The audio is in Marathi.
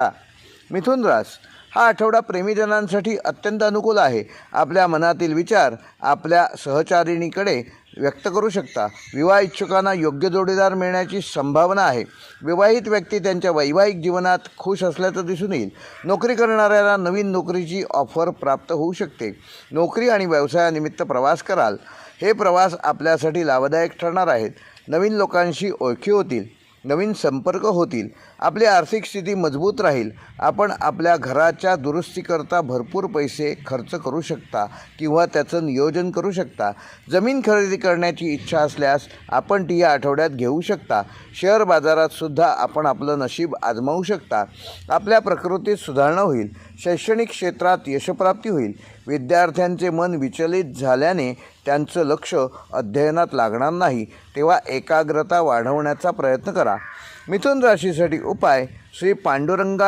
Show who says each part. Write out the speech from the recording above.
Speaker 1: मिथुन रास हा आठवडा प्रेमीजनांसाठी अत्यंत अनुकूल आहे. आपल्या मनातील विचार आपल्या सहचारिणीकडे व्यक्त करू शकता. विवाह इच्छुकांना योग्य जोडीदार मिळण्याची संभावना आहे. विवाहित व्यक्ती त्यांच्या वैवाहिक जीवनात खुश असल्याचं दिसून येईल. नोकरी करणाऱ्याला नवीन नोकरीची ऑफर प्राप्त होऊ शकते. नोकरी आणि व्यवसायानिमित्त प्रवास कराल. हे प्रवास आपल्यासाठी लाभदायक ठरणार आहेत. नवीन लोकांशी ओळखी होतील. नवीन संपर्क होतील. आपली आर्थिक स्थिती मजबूत राहील. आपण आपल्या घराच्या दुरुस्तीकरता भरपूर पैसे खर्च करू शकता किंवा त्याचं नियोजन करू शकता. जमीन खरेदी करण्याची इच्छा असल्यास आपण ती या आठवड्यात घेऊ शकता. शेअर बाजारात सुद्धा आपण आपलं नशीब आजमावू शकता. आपल्या प्रकृतीत सुधारणा होईल. शैक्षणिक क्षेत्रात यशप्राप्ती होईल. विद्यार्थ्यांचे मन विचलित झाल्याने त्यांचं लक्ष अध्ययनात लागणार नाही, तेव्हा एकाग्रता वाढवण्याचा प्रयत्न करा. मिथुन राशीसाठी उपाय: श्री पांडुरंगा